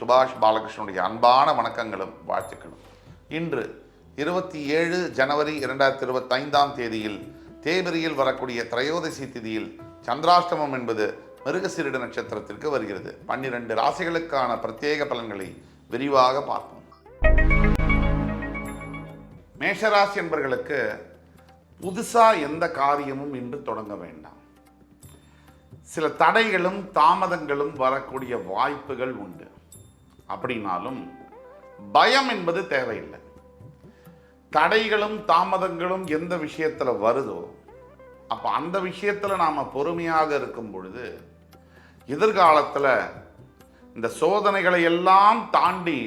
சுபாஷ் பாலகிருஷ்ணனுடைய அன்பான வணக்கங்களும் வாழ்த்துக்களும். இன்று 27 ஜனவரி 2025 தேதியில் தேய்பிரையில் வரக்கூடிய திரையோதசி திதியில் சந்திராஷ்டமம் என்பது மிருகசீரிட நட்சத்திரத்திற்கு வருகிறது. 12 ராசிகளுக்கான பிரத்யேக பலன்களை விரிவாக பார்ப்போம். மேஷராசி என்பவர்களுக்கு புதுசா எந்த காரியமும் இன்று தொடங்க வேண்டாம். சில தடைகளும் தாமதங்களும் வரக்கூடிய வாய்ப்புகள் உண்டு. அப்படின்னாலும் பயம் என்பது தேவையில்லை. தடைகளும் தாமதங்களும் எந்த விஷயத்துல வருதோ அப்ப அந்த விஷயத்துல நாம பொறுமையாக இருக்கும் பொழுது எதிர்காலத்துல இந்த சோதனைகளை எல்லாம் தாண்டி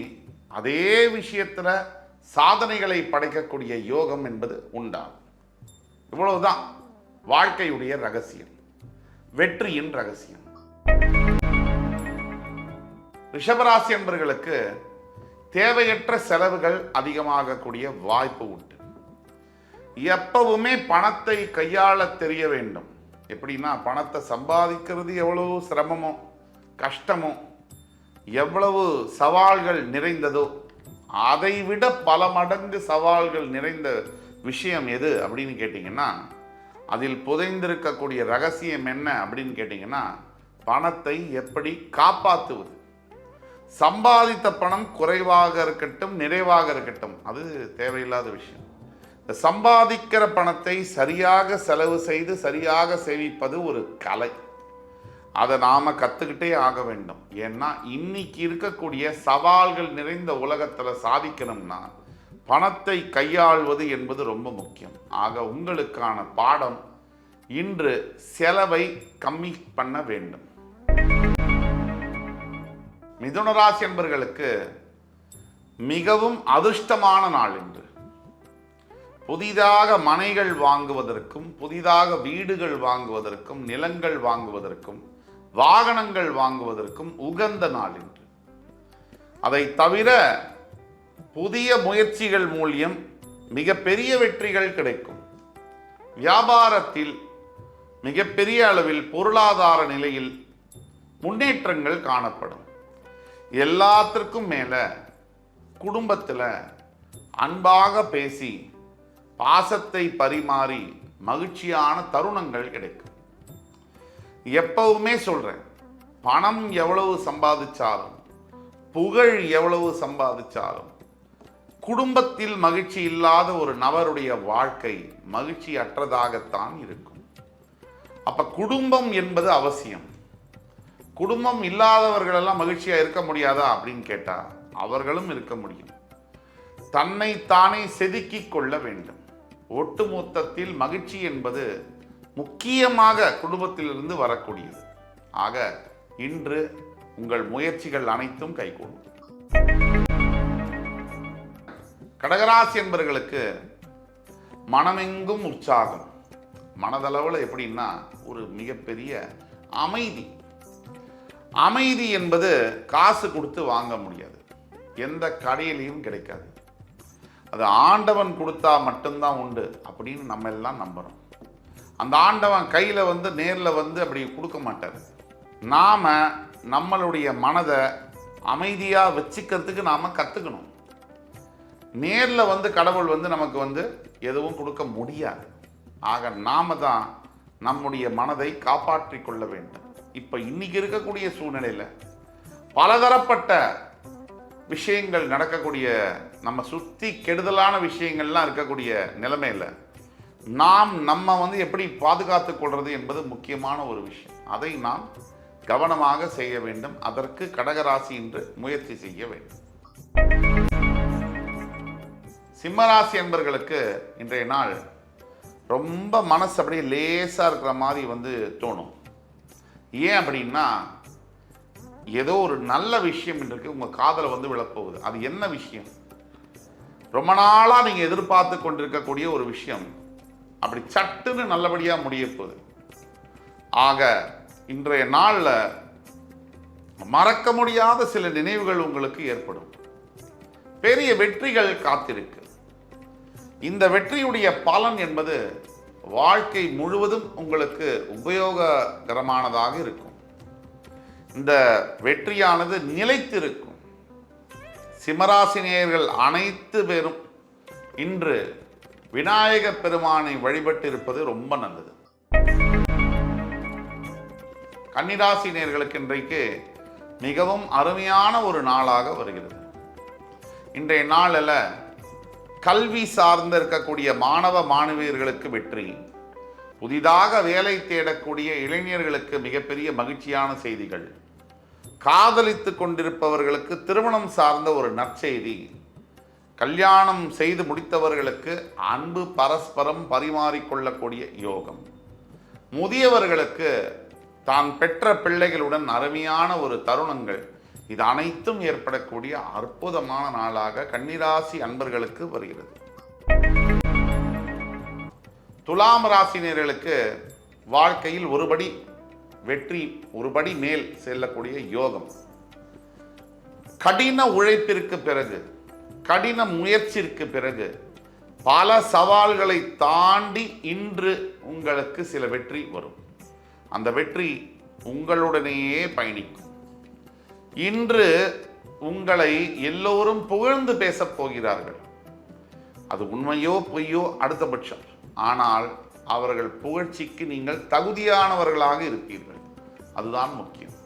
அதே விஷயத்துல சாதனைகளை படைக்கக்கூடிய யோகம் என்பது உண்டாகும். இவ்வளவுதான் வாழ்க்கையுடைய ரகசியம், வெற்றியின் ரகசியம். ரிஷபராசி என்பவர்களுக்கு தேவையற்ற செலவுகள் அதிகமாகக்கூடிய வாய்ப்பு உண்டு. எப்பவுமே பணத்தை கையாள தெரிய வேண்டும். எப்படின்னா, பணத்தை சம்பாதிக்கிறது எவ்வளவு சிரமமோ கஷ்டமோ எவ்வளவு சவால்கள் நிறைந்ததோ அதை விட பல மடங்கு சவால்கள் நிறைந்த விஷயம் எது அப்படின்னு கேட்டிங்கன்னா, அதில் புதைந்திருக்கக்கூடிய ரகசியம் என்ன அப்படின்னு கேட்டிங்கன்னா, பணத்தை எப்படி காப்பாற்றுவது. சம்பாதித்த பணம் குறைவாக இருக்கட்டும் நிறைவாக இருக்கட்டும், அது தேவையில்லாத விஷயம். இந்த சம்பாதிக்கிற பணத்தை சரியாக செலவு செய்து சரியாக சேமிப்பது ஒரு கலை. அதை நாம் கற்றுக்கிட்டே ஆக வேண்டும். ஏன்னா இன்னைக்கு இருக்கக்கூடிய சவால்கள் நிறைந்த உலகத்தில் சாதிக்கணும்னா பணத்தை கையாள்வது என்பது ரொம்ப முக்கியம். ஆக உங்களுக்கான பாடம் இன்று செலவை கம்மி பண்ண வேண்டும். மிதுனராசி என்பவர்களுக்கு மிகவும் அதிர்ஷ்டமான நாள் இன்று. புதிதாக மனைகள் வாங்குவதற்கும் புதிதாக வீடுகள் வாங்குவதற்கும் நிலங்கள் வாங்குவதற்கும் வாகனங்கள் வாங்குவதற்கும் உகந்த நாள் இன்று. அதை தவிர புதிய முயற்சிகள் மூலியம் மிகப்பெரிய வெற்றிகள் கிடைக்கும். வியாபாரத்தில் மிகப்பெரிய அளவில் பொருளாதார நிலையில் முன்னேற்றங்கள் காணப்படும். எல்லாத்திற்கும் மேல குடும்பத்தில் அன்பாக பேசி பாசத்தை பரிமாறி மகிழ்ச்சியான தருணங்கள் கிடைக்கும். எப்பவுமே சொல்றேன், பணம் எவ்வளவு சம்பாதிச்சாலும் புகழ் எவ்வளவு சம்பாதிச்சாலும் குடும்பத்தில் மகிழ்ச்சி இல்லாத ஒரு நபருடைய வாழ்க்கை மகிழ்ச்சி அற்றதாகத்தான் இருக்கும். அப்ப குடும்பம் என்பது அவசியம். குடும்பம் இல்லாதவர்களெல்லாம் மகிழ்ச்சியா இருக்க முடியாதா அப்படின்னு கேட்டா அவர்களும் இருக்க முடியும். தன்னை தானே செதுக்கிக் கொள்ள வேண்டும். ஒட்டுமொத்தத்தில் மகிழ்ச்சி என்பது முக்கியமாக குடும்பத்திலிருந்து வரக்கூடியது. ஆக இன்று உங்கள் முயற்சிகள் அனைத்தும் கைகூடும். கடகராசி என்பவர்களுக்கு மனமெங்கும் உற்சாகம். மனதளவில் எப்படின்னா ஒரு மிகப்பெரிய அமைதி. அமைதி என்பது காசு கொடுத்து வாங்க முடியாது, எந்த கடையிலையும் கிடைக்காது. அது ஆண்டவன் கொடுத்தா மட்டும்தான் உண்டு அப்படின்னு நம்ம எல்லாம் நம்புறோம். அந்த ஆண்டவன் கையில் நேரில் அப்படி கொடுக்க மாட்டார். நாம நம்மளுடைய மனதை அமைதியாக வச்சுக்கிறதுக்கு நாம் கற்றுக்கணும். நேரில் கடவுள் நமக்கு எதுவும் கொடுக்க முடியாது. ஆக நாம தான் நம்முடைய மனதை காப்பாற்றி கொள்ள வேண்டும். இப்போ இன்னைக்கு இருக்கக்கூடிய சூழ்நிலையில் பலதரப்பட்ட விஷயங்கள் நடக்கக்கூடிய, நம்ம சுற்றி கெடுதலான விஷயங்கள்லாம் இருக்கக்கூடிய நிலைமையில் நாம் நம்ம எப்படி பாதுகாத்து கொள்வது என்பது முக்கியமான ஒரு விஷயம். அதை நாம் கவனமாக செய்ய வேண்டும். அதற்கு கடகராசி இன்று முயற்சி செய்ய வேண்டும். சிம்மராசி என்பவர்களுக்கு இன்றைய நாள் ரொம்ப மனசு அப்படியே லேசாக இருக்கிற மாதிரி தோணும். ஏன் அப்படின்னா, ஏதோ ஒரு நல்ல விஷயம் இன்றைக்கு உங்கள் காதில் விழப்போகுது. அது என்ன விஷயம்? ரொம்ப நாளாக நீங்கள் எதிர்பார்த்து கொண்டிருக்கக்கூடிய ஒரு விஷயம் அப்படி சட்டுன்னு நல்லபடியாக முடிய போகுது. ஆக இன்றைய நாளில் மறக்க முடியாத சில நினைவுகள் உங்களுக்கு ஏற்படும். பெரிய வெற்றிகள் காத்திருக்கு. இந்த வெற்றியுடைய பலன் என்பது வாழ்க்கை முழுவதும் உங்களுக்கு உபயோககரமானதாக இருக்கும். இந்த வெற்றியானது நிலைத்திருக்கும். சிம்மராசினியர்கள் அனைத்து பேரும் இன்று விநாயகப் பெருமானை வழிபட்டு இருப்பது ரொம்ப நல்லது. கன்னிராசினியர்களுக்கு இன்றைக்கு மிகவும் அருமையான ஒரு நாளாக வருகிறது. இன்றைய நாளில் கல்வி சார்ந்து இருக்கக்கூடிய மாணவ மாணவியர்களுக்கு வெற்றி, புதிதாக வேலை தேடக்கூடிய இளைஞர்களுக்கு மிகப்பெரிய மகிழ்ச்சியான செய்திகள், காதலித்து கொண்டிருப்பவர்களுக்கு திருமணம் சார்ந்த ஒரு நற்செய்தி, கல்யாணம் செய்து முடித்தவர்களுக்கு அன்பு பரஸ்பரம் பரிமாறிக்கொள்ளக்கூடிய யோகம், முதியவர்களுக்கு தான் பெற்ற பிள்ளைகளுடன் அருமையான ஒரு தருணங்கள், இது அனைத்தும் ஏற்படக்கூடிய அற்புதமான நாளாக கன்னிராசி அன்பர்களுக்கு வருகிறது. துலாம் ராசினியர்களுக்கு வாழ்க்கையில் ஒருபடி வெற்றி, ஒருபடி மேல் செல்லக்கூடிய யோகம். கடின உழைப்பிற்கு பிறகு, கடின முயற்சிக்கு பிறகு பல சவால்களை தாண்டி இன்று உங்களுக்கு சில வெற்றி வரும். அந்த வெற்றி உங்களுடனேயே பயணிக்கும். இன்று உங்களை எல்லோரும் புகழ்ந்து பேசப் போகிறார்கள். அது உண்மையோ பொய்யோ அடுத்தபட்சம். ஆனால் அவர்கள் புகழ்ச்சிக்கு நீங்கள் தகுதியானவர்களாக இருப்பீர்கள். அதுதான் முக்கியம்.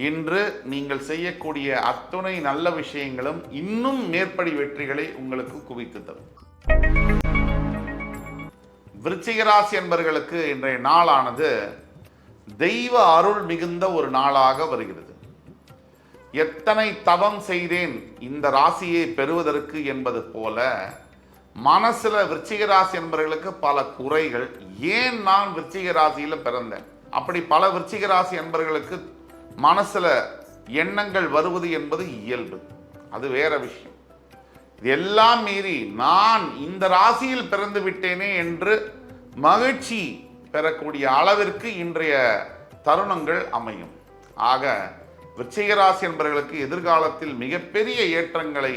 இன்று நீங்கள் செய்யக்கூடிய அத்துணை நல்ல விஷயங்களும் இன்னும் மேற்படி வெற்றிகளை உங்களுக்கு குவித்து தரும். விருச்சிக ராசி என்பவர்களுக்கு இன்றைய நாளானது தெய்வ அருள் மிகுந்த ஒரு நாளாக வருகிறது. எத்தனை தவம் செய்தேன் இந்த ராசியை பெறுவதற்கு என்பது போல மனசுல விருச்சிக ராசி என்பவர்களுக்கு பல குறைகள். ஏன் நான் விருச்சிக ராசியில பிறந்தேன், அப்படி பல விருச்சிக ராசி என்பவர்களுக்கு மனசுல எண்ணங்கள் வருவது என்பது இயல்பு, அது வேற விஷயம். இதெல்லாம் மீறி நான் இந்த ராசியில் பிறந்து விட்டேனே என்று மகிழ்ச்சி பெறக்கூடிய அளவிற்கு இன்றைய தருணங்கள் அமையும். ஆக விருச்சிக ராசி என்பவர்களுக்கு எதிர்காலத்தில் மிகப்பெரிய ஏற்றங்களை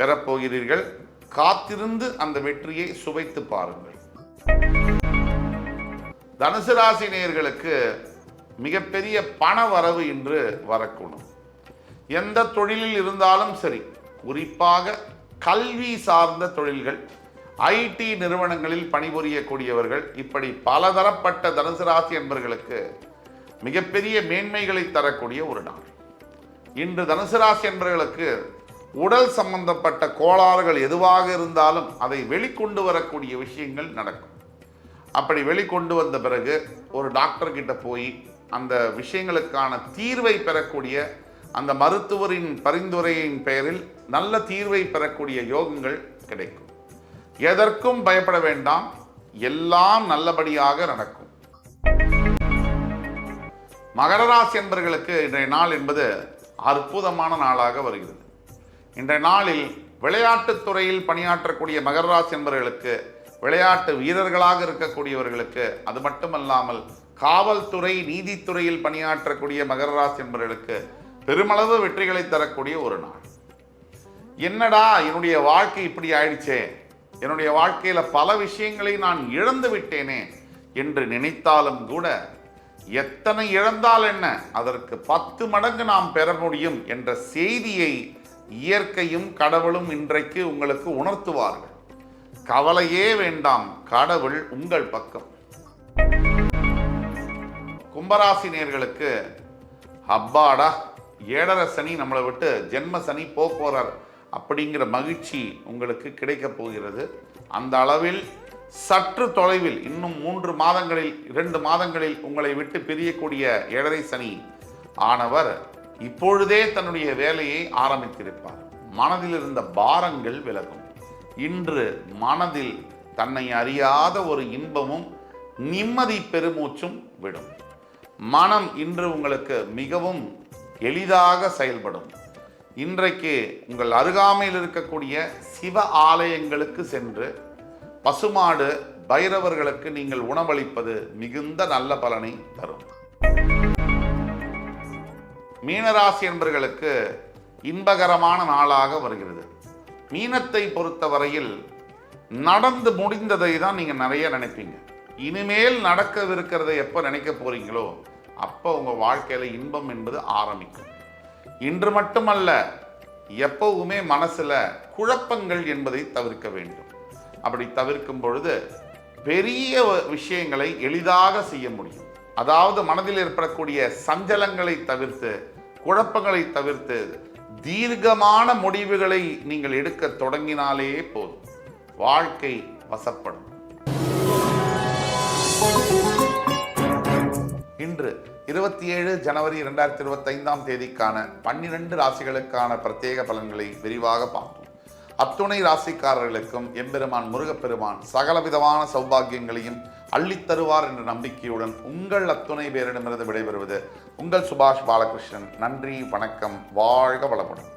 பெறப்போகிறீர்கள். காத்திருந்து அந்த வெற்றியை சுவைத்து பாருங்கள். தனுசு ராசி நேயர்களுக்கு மிகப்பெரிய பண வரவு இன்று வரக்கூடும். எந்த தொழிலில் இருந்தாலும் சரி, குறிப்பாக கல்வி சார்ந்த தொழில்கள், ஐடி நிறுவனங்களில் பணிபுரியக்கூடியவர்கள், இப்படி பலதரப்பட்ட தனுசு ராசி என்பவர்களுக்கு மிகப்பெரிய மேன்மைகளை தரக்கூடிய ஒரு நாள். இன்று தனுசு ராசி என்பவர்களுக்கு உடல் சம்பந்தப்பட்ட கோளாறுகள் எதுவாக இருந்தாலும் அதை வெளிக்கொண்டு வரக்கூடிய விஷயங்கள் நடக்கும். அப்படி வெளிக்கொண்டு வந்த பிறகு ஒரு டாக்டர் கிட்ட போய் அந்த விஷயங்களுக்கான தீர்வை பெறக்கூடிய, அந்த மருத்துவரின் பரிந்துரையின் பெயரில் நல்ல தீர்வை பெறக்கூடிய யோகங்கள் கிடைக்கும். எதற்கும் பயப்பட வேண்டாம், எல்லாம் நல்லபடியாக நடக்கும். மகர ராசி என்பவர்களுக்கு இன்றைய நாள் என்பது அற்புதமான நாளாக வருகிறது. இன்றைய நாளில் விளையாட்டுத் துறையில் பணியாற்றக்கூடிய மகர ராசி என்பவர்களுக்கு, விளையாட்டு வீரர்களாக இருக்கக்கூடியவர்களுக்கு, அது மட்டுமல்லாமல் காவல்துறை நீதித்துறையில் பணியாற்றக்கூடிய மகர ராசி என்பவர்களுக்கு பெருமளவு வெற்றிகளை தரக்கூடிய ஒரு நாள். என்னடா என்னுடைய வாழ்க்கை இப்படி ஆயிடுச்சே, என்னுடைய வாழ்க்கையில பல விஷயங்களை நான் இழந்து விட்டேனே என்று நினைத்தாலும் கூட, எத்தனை இழந்தால் என்ன, அதற்கு 10 மடங்கு நாம் பெற முடியும் என்ற செய்தியை இயற்கையும் கடவுளும் இன்றைக்கு உங்களுக்கு உணர்த்துவார்கள். கவலையே வேண்டாம், கடவுள் உங்கள் பக்கம். கும்பராசி நேயர்களுக்கு அப்பாடா 7.5 சனி நம்மளை விட்டு ஜென்ம சனி போறார் அப்படிங்கிற மகிழ்ச்சி உங்களுக்கு கிடைக்க போகிறது. அந்த அளவில் சற்று தொலைவில் இன்னும் 3 மாதங்களில் 2 மாதங்களில் உங்களை விட்டு பிரியக்கூடிய 7.5 சனி ஆனவர் இப்பொழுதே தன்னுடைய வேலையை ஆரம்பித்திருப்பார். மனதில் இருந்த பாரங்கள் விலகும். இன்று மனதில் தன்னை அறியாத ஒரு இன்பமும் நிம்மதி பெருமூச்சும் விடும். மனம் இன்று உங்களுக்கு மிகவும் எளிதாக செயல்படும். இன்றைக்கு உங்கள் அருகாமையில் இருக்கக்கூடிய சிவ ஆலயங்களுக்கு சென்று பசுமாடு பைரவர்களுக்கு நீங்கள் உணவளிப்பது மிகுந்த நல்ல பலனை தரும். மீனராசி என்பவர்களுக்கு இன்பகரமான நாளாக வருகிறது. மீனத்தை பொறுத்தவரையில் நடந்து முடிந்ததை தான் நீங்கள் நிறைய நினைப்பீங்க. இனிமேல் நடக்கவிருக்கிறதை எப்போ நினைக்க போறீங்களோ அப்போ உங்கள் வாழ்க்கையில் இன்பம் என்பது ஆரம்பிக்கும். இன்று மட்டுமல்ல, எப்பவுமே மனசுல குழப்பங்கள் என்பதை தவிர்க்க வேண்டும். அப்படி தவிர்க்கும் பொழுது பெரிய விஷயங்களை எளிதாக செய்ய முடியும். அதாவது மனதில் ஏற்படக்கூடிய சஞ்சலங்களை தவிர்த்து, குழப்பங்களை தவிர்த்து தீர்க்கமான முடிவுகளை நீங்கள் எடுக்க தொடங்கினாலே போதும், வாழ்க்கை வசப்படும். இன்று 27 ஜனவரி 2025 தேதிக்கான 12 ராசிகளுக்கான பிரத்யேக பலன்களை விரிவாக பார்த்தோம். அத்துணை ராசிக்காரர்களுக்கும் எம்பெருமான் முருகப்பெருமான் சகலவிதமான சௌபாகியங்களையும் அள்ளித்தருவார் என்ற நம்பிக்கையுடன் உங்கள் அத்துணை பேரிடமிருந்து விடைபெறுவது உங்கள் சுபாஷ் பாலகிருஷ்ணன். நன்றி, வணக்கம், வாழ்க வளமுடன்.